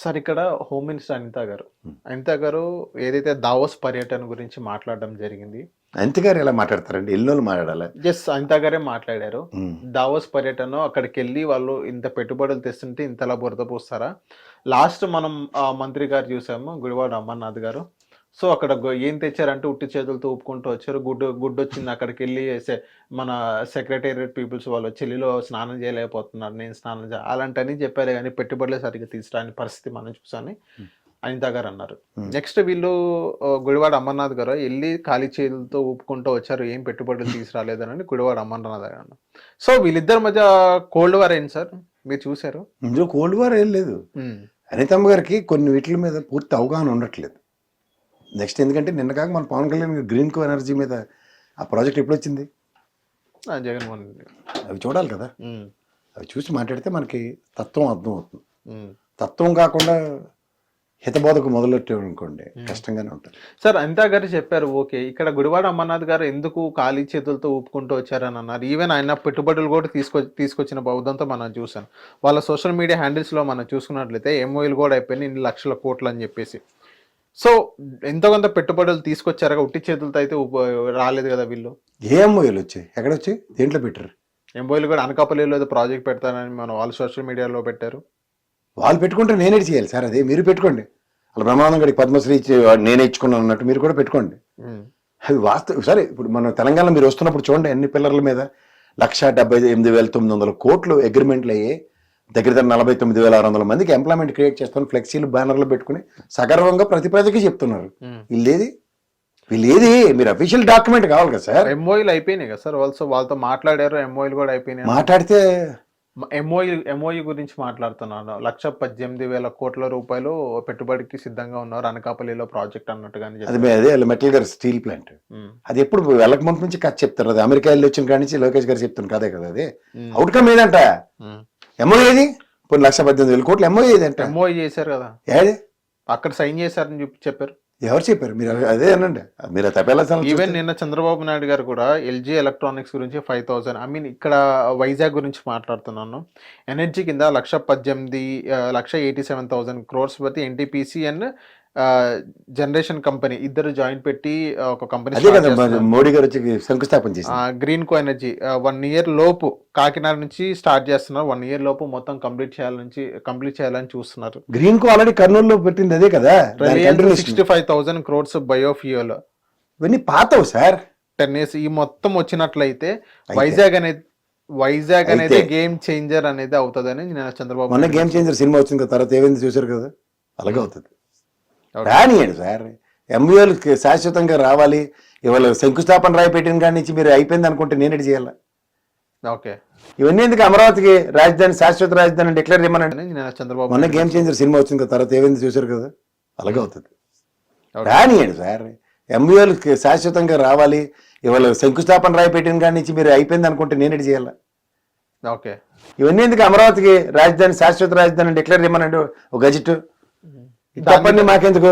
Sir ఇక్కడ home minister Anitha గారు. హ్మ్. అనిత గారు ఏదైతే దావోస్ పర్యటన గురించి మాట్లాడడం జరిగింది. అనిత గారు ఎలా మాట్లాడతారండి? ఎన్నోళ్ళు మాట్లాడాలి. జస్ట్ అనిత గారే మాట్లాడారు. హ్మ్. దావోస్ పర్యటన అక్కడికెళ్ళి వాళ్ళు ఇంత పెట్టుబడులు తెస్తుంటే ఇంతలా బురద పోస్తారా? లాస్ట్ మనం మంత్రి గారు చూసాము గుడివాడ అమర్నాథ్ గారు. సో అక్కడ ఏం తెచ్చారంటే ఉట్టి చేతులతో ఊపుకుంటూ వచ్చారు. గుడ్డొచ్చింది అక్కడికెళ్ళి మన సెక్రటేరియట్ పీపుల్స్ వాళ్ళు చెల్లిలో స్నానం చేయలేకపోతున్నారు. నేను స్నానం అలాంటివన్నీ చెప్పారు గానీ పెట్టుబడులే సరిగ్గా తీసుకురాని పరిస్థితి మనం చూసాని అనిత గారు అన్నారు. నెక్స్ట్ వీళ్ళు గుడివాడ అమర్నాథ్ గారు వెళ్ళి ఖాళీ చేతులతో ఊపుకుంటూ వచ్చారు, ఏం పెట్టుబడులు తీసుకురాలేదని గుడివాడ అమర్నాథ్ గారు అన్నారు. సో వీళ్ళిద్దరి మధ్య కోల్డ్ వార్ ఏంటి సార్, మీరు చూసారు? ఇందులో కోల్డ్ వార్ ఏం లేదు. అనితమ్మ గారికి కొన్ని వీటి మీద పూర్తి అవగాహన ఉండట్లేదు. నెక్స్ట్ ఎందుకంటే నిన్న కాక మన పవన్ కళ్యాణ్ గ్రీన్ కో ఎనర్జీ మీద ఆ ప్రాజెక్ట్ ఎప్పుడు వచ్చింది? జగన్మోహన్ రెడ్డి. అవి చూడాలి కదా. అవి చూసి మాట్లాడితే మనకి తత్వం అర్థం అవుతుంది. తత్వం కాకుండా హితబోధకు మొదలెట్టామనుకోండి కష్టంగానే ఉంటుంది. సార్ అనిత గారు చెప్పారు ఓకే, ఇక్కడ గుడివాడ అమర్నాథ్ గారు ఎందుకు ఖాళీ చేతులతో ఊపుకుంటూ వచ్చారని అన్నారు. ఈవెన్ ఆయన పెట్టుబడులు కూడా తీసుకొచ్చిన బౌద్ధంతో మనం చూసాం. వాళ్ళ సోషల్ మీడియా హ్యాండిల్స్లో మనం చూసుకున్నట్లయితే ఎంఓఎల్ కూడా అయిపోయింది ఇన్ని లక్షల కోట్లు అని చెప్పేసి. సో ఎంతో కొంత పెట్టుబడులు తీసుకొచ్చారు, ఉట్టి చేతులతో అయితే రాలేదు కదా వీళ్ళు. ఏ ఎంఓఎలు వచ్చాయి? ఎక్కడ వచ్చాయి? దేంట్లో పెట్టారు? ఎంఓఎల్ కూడా అనకాపల్లిలో ఏదో ప్రాజెక్ట్ పెడతారని మన వాళ్ళు సోషల్ మీడియాలో పెట్టారు. వాళ్ళు పెట్టుకుంటే నేనే చేయాలి సార్, అదే మీరు పెట్టుకోండి. అలా బ్రహ్మానందం గడికి పద్మశ్రీ నేనే ఇచ్చుకున్నాను అన్నట్టు మీరు కూడా పెట్టుకోండి. అవి వాస్తవం. సరే ఇప్పుడు మన తెలంగాణలో మీరు వస్తున్నప్పుడు చూడండి ఎన్ని పిల్లర్ల మీద 1,78,900 కోట్లు అగ్రిమెంట్లు అయ్యాయి. దగ్గర 49,600 మందికి ఎంప్లాయ్మెంట్ క్రియేట్ చేస్తాను ఫ్లెక్సీలు బ్యానర్లు పెట్టుకుని సగర్వంగా ప్రతి ప్రజకి చెప్తున్నారు. వీళ్ళేది మీరు అఫీషియల్ డాక్యుమెంట్ కావాలి కదా సార్. ఎంఓఎల్ అయిపోయినాయి కదా సార్, వాళ్ళతో మాట్లాడారు, ఎంఓఎల్ కూడా అయిపోయినాయి. మాట్లాడితే ఎంఓయూ గురించి మాట్లాడుతున్నాను. 1,18,000 కోట్ల రూపాయలు పెట్టుబడికి సిద్ధంగా ఉన్నారు అనకాపల్లిలో ప్రాజెక్ట్ అన్నట్టుగానే. అదే మెటల్ గారు స్టీల్ ప్లాంట్ అది ఎప్పుడు వెళ్ళక ముందు నుంచి కథ చెప్తారు. అది అమెరికా వెళ్ళి వచ్చిన కాడి నుంచి లోకేష్ గారు చెప్తున్నారు కదే కదా. అది అవుట్కమ్ ఏదంట? ఎంఓయూ ఏది? ఇప్పుడు 1,18,000 కోట్లు ఎంఓయూ ఏదంట? ఎంఓయూ చేశారు కదా, ఏది అక్కడ సైన్ చేశారని చెప్పారు. ఎవరు చెప్పారు? మీరు అదే అనండి. మీరు తప్పేలా. ఈవెన్ నిన్న చంద్రబాబు నాయుడు గారు కూడా ఎల్జీ ఎలక్ట్రానిక్స్ గురించి 5,000 ఇక్కడ వైజాగ్ గురించి మాట్లాడుతున్నాను. ఎనర్జీ కింద 1,87,000 crores బట్టి ఎన్టీపీసీ అండ్ జనరేషన్ కంపెనీ ఇద్దరు జాయింట్ పెట్టి ఒక కంపెనీ మోడీ గారు వచ్చి శంకుస్థాపన చేసి గ్రీన్ కో ఎనర్జీ 1 year లోపు కాకినాడ నుంచి స్టార్ట్ చేస్తున్నారు. 1 year లోపు మొత్తం కంప్లీట్ చేయాలని చూస్తున్నారు. గ్రీన్ కో ఆల్రెడీ కర్నూలులో పెట్టింది అదే కదా. 65,000 crores బయోఫ్యూయల్. ఇవన్నీ పాతవు సార్. 10 years ఈ మొత్తం వచ్చినట్లయితే వైజాగ్ అనేది గేమ్ చేంజర్ అనేది అవుతుందని నేను చంద్రబాబు. మొన్న గేమ్ చేంజర్ సినిమా వచ్చింది కదా, తర్వాత ఏమైంది చూసారు కదా. అలాగే అవుతుంది. రానియండి సార్. ఎంఓఎల్ శాశ్వతంగా రావాలి. ఇవాళ శంకుస్థాపన రాయి పెట్టిన కాడి నుంచి మీరు అయిపోయింది అనుకుంటే నేనేటి చేయాలి? ఓకే, ఇవన్నీ ఎందుకు? అమరావతికి రాజధాని, శాశ్వత రాజధాని డిక్లేర్ చేయమనండి. నేను చంద్రబాబు. మొన్న గేమ్ చేంజర్ సినిమా వచ్చింది కదా, తర్వాత ఏమైంది చూసారు కదా. అలాగే అవుతుంది. రానియండి సార్. ఎంఓఎల్ శాశ్వతంగా రావాలి. ఇవాళ శంకుస్థాపన రాయి పెట్టిన కాడి నుంచి మీరు అయిపోయింది అనుకుంటే నేనేటి చేయాలి? ఓకే, ఇవన్నీ ఎందుకు? అమరావతికి రాజధాని, శాశ్వత రాజధాని డిక్లేర్ చేయమనండి ఒక గజెట్. చెప్పండి మాకెందుకు?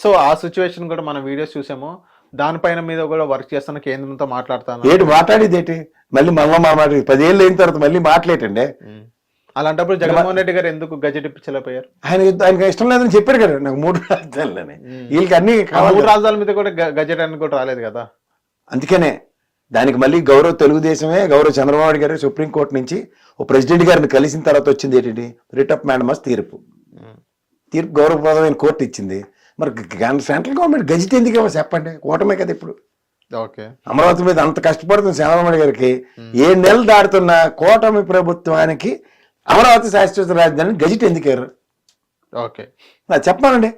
సో ఆ సిచ్యువేషన్ కూడా మన వీడియోస్ చూసాము. దానిపైన మీద కూడా వర్క్ చేస్తున్న కేంద్రంతో మాట్లాడతాను. ఏంటి మాట్లాడేది ఏంటి? మళ్ళీ మాట్లాడి 10 ఏళ్ళు అయిన తర్వాత మళ్ళీ మాట్లాడేటండి. అలాంటప్పుడు జగన్మోహన్ రెడ్డి గారు ఎందుకు గజెట్ ఇప్పించలేకపోయారు? ఆయనకి ఇష్టం లేదని చెప్పారు కదా, నాకు 3 రాజధానులని. వీళ్ళకి అన్ని 3 రాజధానుల మీద కూడా గజెట్ అని కూడా రాలేదు కదా. అందుకనే దానికి మళ్ళీ గౌరవ తెలుగుదేశమే, గౌరవ చంద్రబాబు నాయుడు గారు సుప్రీంకోర్టు నుంచి ఓ ప్రెసిడెంట్ గారిని కలిసిన తర్వాత వచ్చింది ఏంటి? రిట్ ఆఫ్ మ్యాండమస్ తీర్పు గౌరవప్రదమైన కోర్టు ఇచ్చింది. మరి సెంట్రల్ గవర్నమెంట్ గజెట్ ఎందుకు ఇవ్వ చెప్పండి? కూటమే కదా ఇప్పుడు. ఓకే, అమరావతి మీద అంత కష్టపడుతున్న చంద్రబాబు నాయుడు గారికి 7 నెలలు దాడుతున్న కూటమి ప్రభుత్వానికి అమరావతి శాశ్వత రాజధాని గజెట్ ఎందుకు ఇవ్వరు? ఓకే, చెప్పాలండి.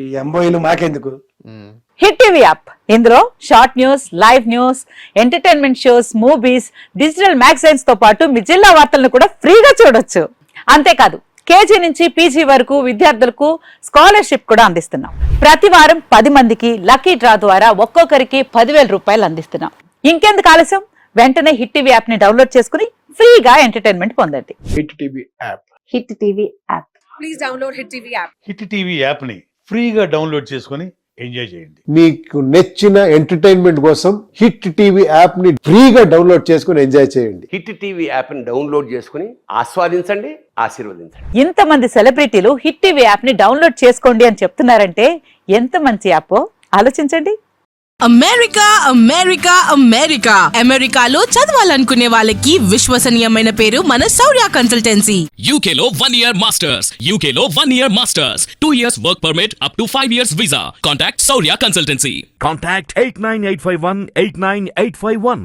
ఈ ఎంఓయూలు మాకెందుకు? హిట్ టీవీ యాప్, ఇందులో short news, live news, entertainment shows, movies, digital magazines తో పాటు మీ జిల్లా వార్తలను కూడా ఫ్రీగా చూడొచ్చు. అంతేకాదు కేజీ నుంచి పీజీ వరకు విద్యార్థులకు స్కాలర్షిప్ కూడా అందిస్తున్నాం. ప్రతి వారం 10 మందికి లక్కీ డ్రా ద్వారా ఒక్కొక్కరికి 10,000 రూపాయలు అందిస్తున్నాం. ఇంకెందుకు ఆలస్యం? వెంటనే హిట్ టీవీ యాప్ ని డౌన్లోడ్ చేసుకుని ఫ్రీగా ఎంటర్టైన్మెంట్ పొందండి. Hit TV app. Hit TV app. Please download hit TV app. Hit TV యాప్ని ఫ్రీగా డౌన్లోడ్ చేసుకొని ఎంజాయ్ చేయండి. మీకు నచ్చిన ఎంటర్టైన్మెంట్ కోసం హిట్ టీవీ యాప్ ని ఫ్రీగా డౌన్లోడ్ చేసుకుని ఎంజాయ్ చేయండి. హిట్ టీవీ యాప్ని డౌన్లోడ్ చేసుకుని ఆస్వాదించండి, ఆశీర్వదించండి. ఇంతమంది సెలబ్రిటీలు హిట్ టీవీ యాప్ ని డౌన్లోడ్ చేసుకోండి అని చెప్తున్నారంటే ఎంత మంచి యాప్ ఆలోచించండి. అమెరికా అమెరికా అమెరికా అమెరికాలో చదవాలనుకునే వాళ్ళకి విశ్వసనీయమైన పేరు మన శౌర్య consultancy. UK Law 1 Year Masters. UK Law 1 Year Masters. 2 years work permit up to 5 years visa. Contact Saurya Consultancy. Contact 89851 89851.